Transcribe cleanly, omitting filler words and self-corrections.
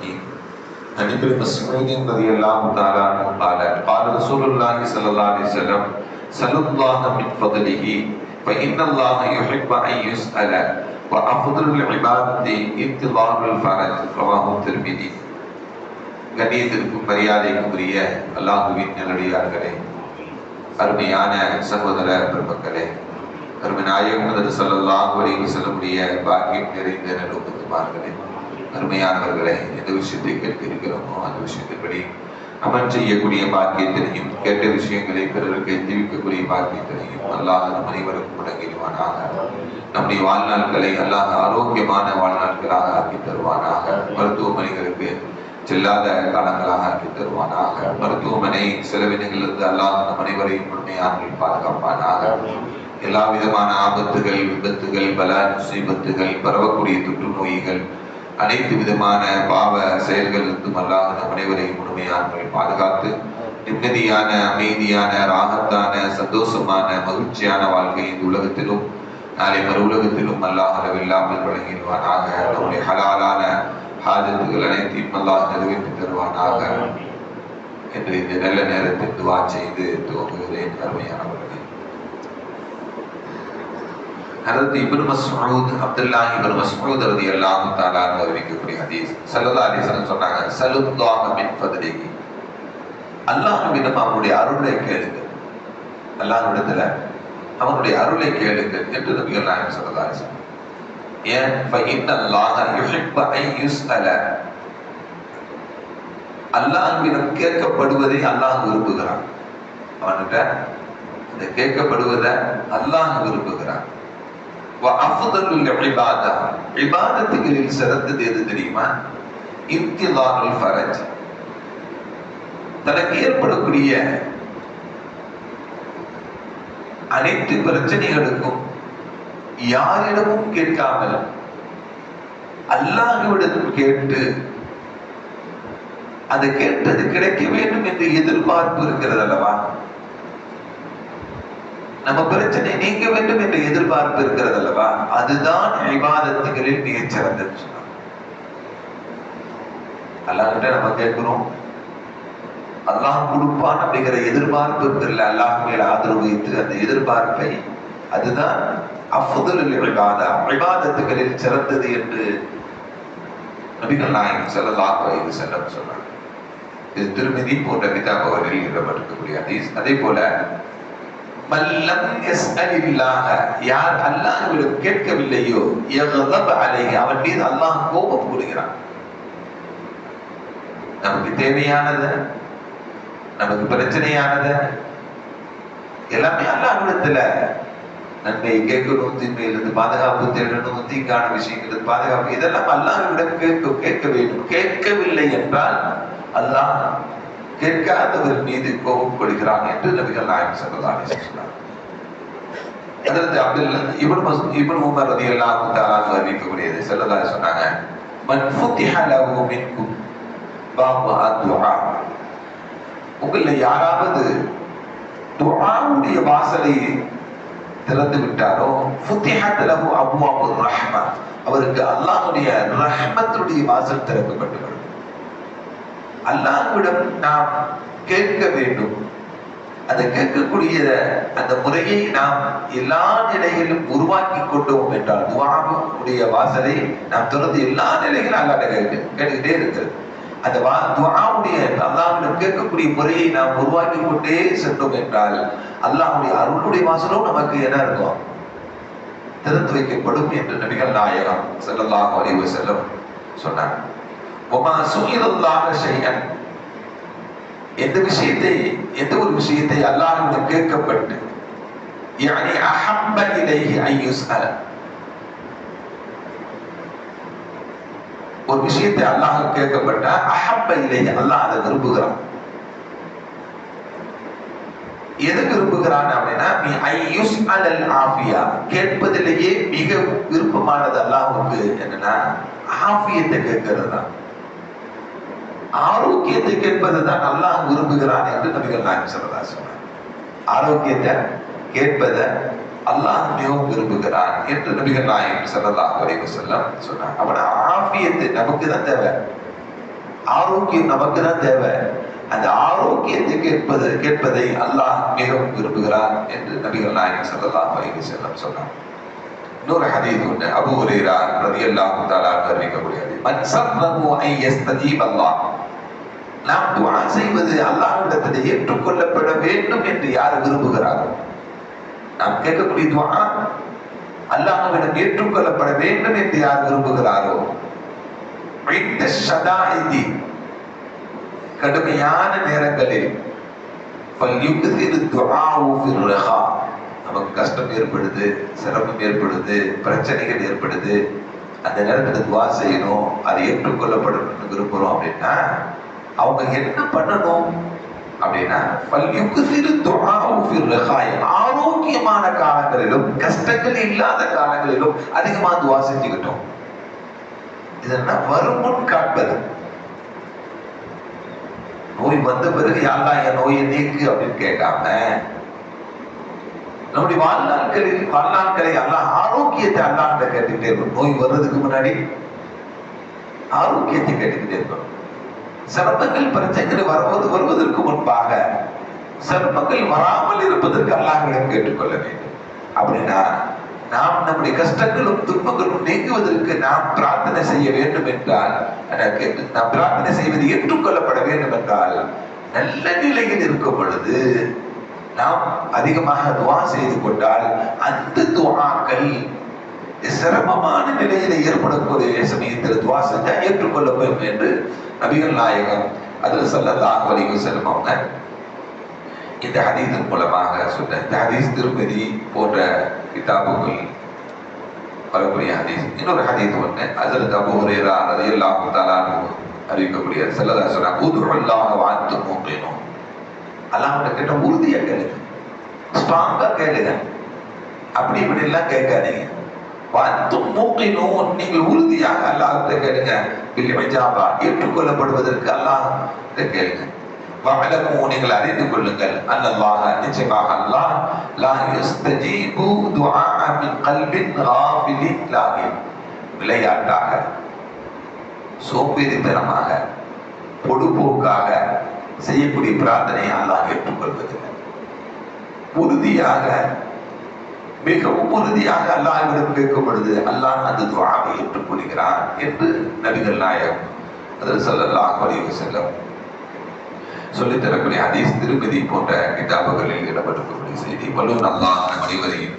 الرحيم. عن ابن مسعود رضي الله تعالى عنه قال قال رسول الله صلى الله عليه وسلم سلوا الله من فضله فإن الله يحب أن يسأل وأفضل العبادة انتظار الفرج. رواه الترمذي. கண்ணியத்திற்கும் மரியாதைக்கும் உரிய அல்லாஹ்வின் நல்லடியார்களே, அருமையான சகோதர பெருமக்களே, அருமை நாயகம் ஹஜ்ரத் ஸல்லல்லாஹு அலைஹி வஸல்லம் பாக்கியம் நிறைந்த நல்லும்மத்துமார்களே, அருமையானவர்களே, எந்த விஷயத்தை கேட்க இருக்கிறோமோ அந்த விஷயத்தின்படி அமல் செய்யக்கூடிய பாக்கியத்தினையும் கேட்ட விஷயங்களை பிறருக்கு தெரிவிக்கக்கூடிய பாக்கியத்தினையும் அல்லாஹ் நம் அனைவருக்கும் வழங்கிடுவானாக. நம்முடைய வாழ்நாட்களை அல்லாஹ் ஆரோக்கியமான வாழ்நாட்களாக ஆக்கி தருவானாக. மருத்துவமனைகளுக்கு செல்லாத காலங்களாக ஆக்கி தருவானாக. மருத்துவமனை செலவினங்களிலிருந்து அல்லாஹ் நம் அனைவரையும் முழுமையாக பாதுகாப்பானாக. எல்லா விதமான ஆபத்துகள், விபத்துகள், பல முசீபத்துகள், பரவக்கூடிய தொற்று நோய்கள், அனைத்து விதமான பாவ செயல்களிலிருந்தும் அல்லாஹ் நம் அனைவரையும் முழுமையாக பாதுகாத்து நிம்மதியான, அமைதியான, ராகத்தான, சந்தோஷமான, மகிழ்ச்சியான வாழ்க்கை இந்த உலகத்திலும் நாளை மறு உலகத்திலும் அல்லாஹ் அளவில்லாமல் வழங்கிடுவானாக. நம்முடைய ஹலாலான ஹாஜத்துகள் அனைத்தையும் அல்லாஹ் நிறைவேற்றி தருவானாக என்று இந்த நல்ல நேரத்தில் துவா செய்து துவங்குகிறேன். அருமையானவர்களே, ஹஜ்ரத் இப்னு மஸ்ஊத் அப்துல்லாஹ் இப்னு மஸ்ஊத் ரலியல்லாஹு தஆலா அன்ஹு அறிவிக்கக்கூடிய ஹதீஸ், ஸல்லல்லாஹு அலைஹி வஸல்லம் சொன்னாங்க, ஸல்லுல்லாஹு மின் ஃபத்லிஹி, அல்லாஹ்விடம் அவனுடைய அருளை கேளுங்கள், அல்லாஹ்விடத்துல அவனுடைய அருளை கேளுங்கள் என்று நபிகள் நாயகம் ஸல்லல்லாஹு அலைஹி வஸல்லம். ஏன்? ஃபஇன்னல்லாஹ யுஹிப்பு அன் யுஸ்அல, அல்லாஹ்விடம் கேட்கப்படுவதை அல்லாஹ் விரும்புகிறான். அவன்கிட்ட இந்த கேட்கப்படுவதை அல்லாஹ் விரும்புகிறான். இபாதத்துகளில் சிறந்தது எது தெரியுமா? இன்திலாருல் ஃபரஜ், தனக்கு ஏற்படக்கூடிய அனைத்து பிரச்சனைகளுக்கும் யாரிடமும் கேட்காமல் அல்லாஹ்விடம் கேட்டு அதை கேட்டது கிடைக்க வேண்டும் என்று எதிர்பார்ப்பு இருக்கிறது அல்லவா? நம்ம பிரச்சனை நீங்க வேண்டும் என்ற எதிர்பார்ப்பு இருக்கிறது அல்லவா? அதுதான் இபாதத்துகளில் மிகச் சிறந்தது. அல்லாஹ்கிட்ட நம்ம கேட்கிறோம், அல்லாஹ் கொடுப்பான் அப்படிங்கிற எதிர்பார்ப்பு இருக்குல்ல, அல்லாஹ் மேல் ஆதரவு வைத்து அந்த எதிர்பார்ப்பை, அதுதான் அஃதலுல் இபாதா, இபாதத்துகளில் சிறந்தது என்று நபிகள் நாயகம் ஸல்லல்லாஹு அலைஹி வஸல்லம் சொன்னார். இது திருமதி போன்ற கிதாபுகளில் இடம்பெற்றிருக்கக்கூடிய ஹதீஸ். அதே போல மல்லம் யஸ்அலில்லாஹ, யார் அல்லாஹ்விடம் கேட்கவில்லையோ, யக்தப் அலைஹி, அவன் மீது அல்லாஹ் கோபம் கொள்கிறான். நமக்கு தேவையானது, நமக்கு பிரச்சனையானது எல்லாமே அல்லாஹ்விடத்துல நன்மை கேட்கணும், தீமையிலிருந்து பாதுகாப்பு தேடணும், தீங்கான விஷயங்களுக்கு பாதுகாப்பு, இதெல்லாம் அல்லாஹ்விடம் கேட்க வேண்டும். கேட்கவில்லை என்றால் அல்லாஹ் கேட்காதவர் மீது கோபம் கொள்கிறான் என்று நபிகள் நாயகம் ஸல்லல்லாஹு அலைஹி வஸல்லம் சொன்னார். ஹஜ்ரத் அப்துல்லாஹ் இப்னு உமர் ரலியல்லாஹு தஆலா அன்ஹு அறிவிக்கக்கூடியது, ஸல்லல்லாஹு அலைஹி சொன்னாங்க, மன் ஃபுதிஹ லஹு மின்கும் பாபு அத்ஆ, உங்களை யாராவது துஆவுடைய வாசலை திறந்து விட்டாரோ, ஃபுதிஹத் லஹு அப்வாபுர் ரஹ்ம, அவருக்கு அல்லாஹ்வுடைய ரஹ்மத்துடைய வாசல் திறக்கப்பட்டுவிடும். அல்லாஹ்விடம் நாம் கேட்க வேண்டும். அதை கேட்கக்கூடிய அந்த முறையை நாம் எல்லா நிலைகளிலும் உருவாக்கி கொண்டோம் என்றால், துஆவுடைய வாசலை நாம் திறந்து எல்லா நிலைகளும் அல்லாஹ்விடம் கேட்டுக்கிட்டே இருக்கிறது. அந்த துஆவுடைய அல்லாஹ்விடம் கேட்கக்கூடிய முறையை நாம் உருவாக்கி கொண்டே சென்றோம் என்றால், அல்லாஹ்வுடைய அருளுடைய வாசலும் நமக்கு என்ன இருக்கும்? திறந்து வைக்கப்படும் என்று நபிகள் நாயகம் ஸல்லல்லாஹு அலைஹி வஸல்லம் சொன்னார். வமா சுஇலல்லாஹ ஷைஅன், எந்த ஒரு விஷயத்தை அல்லாஹ்விடம் கேட்கப்பட்டு, يعني احب اليه ان يسأل, ஒரு விஷயத்தை அல்லாஹ் கேட்கப்பட்டா அஹப்ப இலைஹி, அல்லாஹ் அதை விரும்புகிறான். எது விரும்புகிறான் அப்படின்னா, ஐயுஸ்அலல் ஆஃபியா, கேட்பதிலேயே மிக விருப்பமானது அல்லாஹ்வுக்கு என்னன்னா ஆஃபியத்தை கேட்கிறது தான், ஆரோக்கியத்தை கேட்பதுதான் அல்லாஹ் விரும்புகிறான் என்று நபிகள் நாயகம் ஸல்லல்லாஹு அலைஹி வஸல்லம். ஆரோக்கியத்தை கேட்பதை அல்லாஹ் மிகவும் விரும்புகிறான் என்று நபிகள் நாயகம் ஸல்லல்லாஹு அலைஹி வஸல்லம் சொன்னார். அவன ஆஃபியத்து நமக்கு தான் தேவை. ஆரோக்கியம் நமக்கு தான் தேவை. அந்த ஆரோக்கியத்தை கேட்பதை அல்லாஹ் மிகவும் விரும்புகிறார் என்று நபிகள் நாயகம் ஸல்லல்லாஹு அலைஹி வஸல்லம் சொன்னார். இன்னொரு ஹதீஸ் உண்டு, அபூ ஹுரைரா ரலியல்லாஹு தஆலா அறிவிக்கக்கூடிய ஹதீஸ், மன் ஸர்ரஹு அன் யஸ்தஜீப அல்லாஹ், நாம் துஆ செய்வது அல்லாஹ்விடத்தில் ஏற்றுக்கொள்ளப்பட வேண்டும் என்று யார் விரும்புகிறாரோ, நாம் கேட்கக்கூடிய துஆ அல்லாஹ்விடம் ஏற்றுக்கொள்ளப்பட வேண்டும் என்று யார் விரும்புகிறாரோ, இந்த ஷதாயிதி, கடுமையான நேரங்களில், நமக்கு கஷ்டம் ஏற்படுது, சிரமம் ஏற்படுது, பிரச்சனைகள் ஏற்படுது, அந்த நேரத்தில் துவா செய்யணும், அது ஏற்றுக்கொள்ளப்படும் விரும்புகிறோம் அப்படின்னா அவங்க என்ன பண்ணணும் அப்படின்னா, ஆரோக்கியமான காலங்களிலும் கஷ்டங்கள் இல்லாத காலங்களிலும் அதிகமா துவா செஞ்சுக்கிட்டோம். இதெல்லாம் வரும் முன் காட்பது. நோய் வந்த பிறகு யாரா என் நோயை நீக்கு அப்படின்னு கேட்காம, நம்முடைய வாழ்நாட்களை அல்லாஹ் ஆரோக்கியத்தை அல்லாஹ்கிட்ட கேட்டுக்கிட்டே இருக்கணும். நோய் வர்றதுக்கு முன்னாடி ஆரோக்கியத்தை கேட்டுக்கிட்டே இருக்கணும். சிரமங்கள் பிரச்சனைகள் வருவதற்கு முன்பாக சிரமங்கள் வராமல் இருப்பதற்கு அல்லாஹ்விடம் கேட்டுக்கொள்ள வேண்டும். அப்படின்னா நாம் நம்முடைய கஷ்டங்களும் துன்பங்களும் நீங்குவதற்கு நாம் பிரார்த்தனை செய்ய வேண்டும் என்றால், நாம் பிரார்த்தனை செய்வது ஏற்றுக்கொள்ளப்பட வேண்டும் என்றால், நல்ல நிலையில் இருக்கும் பொழுது நாம் அதிகமாக துவா செய்து கொண்டால் அந்த துவாக்கள் சிரமமான நிலையில ஏற்படக்கூடிய சமயத்தில் துவா செஞ்சா ஏற்றுக்கொள்ளப்படும் என்று நபிகள் நாயகம் அதில் ஸல்லல்லாஹு அலைஹி வஸல்லம் அவங்க இந்த ஹதீஸின் மூலமாக சொன்ன. இந்த ஹதீஸ் திருமதி போன்ற கிதாபுகள் வரக்கூடிய ஹதீஸ். இன்னொரு ஹதீஸ் ஒன்று, ஹஜ்ரத் அபூ ஹுரைரா ரலியல்லாஹு தஆலா அறிவிக்கக்கூடிய ஸல்லல்லாஹு அலைஹி வஸல்லம், உதுல்லாஹ வ அன்தும் மூகினூன், அல்லாஹ்விட்ட கேட்ட உறுதியா கேளுங்க, ஸ்ட்ராங்கா கேளுங்க, அப்படி இப்படி எல்லாம் கேட்காதீங்க. வ அன்தும் மூகினூன், நீங்கள் உறுதியாக அல்லாஹ்விட்ட கேளுங்க, பில் இஜாபா, ஏற்றுக்கொள்ளப்படுவதற்கு அல்லாஹ்விட்ட கேளுங்க. வஅலமு, நீங்கள் அறிந்து கொள்ளுங்கள், அல்லாஹ், நிச்சயமாக அல்லாஹ், லா யஸ்தஜீபு துஆ மின் கல்பின் காஃபிலின் லாஹின், விளையாட்டாக, சோம்பேறித்தனமாக, பொடுபோக்காக செய்யக்கூடிய பிரார்த்தனையை அல்லாஹ் ஏற்றுக்கொள்வதில்லை. உறுதியாக, மிகவும் உறுதியாக அல்லாஹ்விடம் கேட்கும் பொழுது அல்லாஹ் அந்த துஆவை ஏற்றுக்கொள்கிறான் என்று நபிகள் நாயகம் அதில் ஸல்லல்லாஹு அலைஹி வஸல்லம் சொல்லித் தரக்கூடிய ஹதீஸ் திருமதி போன்ற கிதாபுகளில் இடம்பெற்றக்கூடிய செய்தி. வல்லூர் அல்லாஹ் நம் அனைவரையும்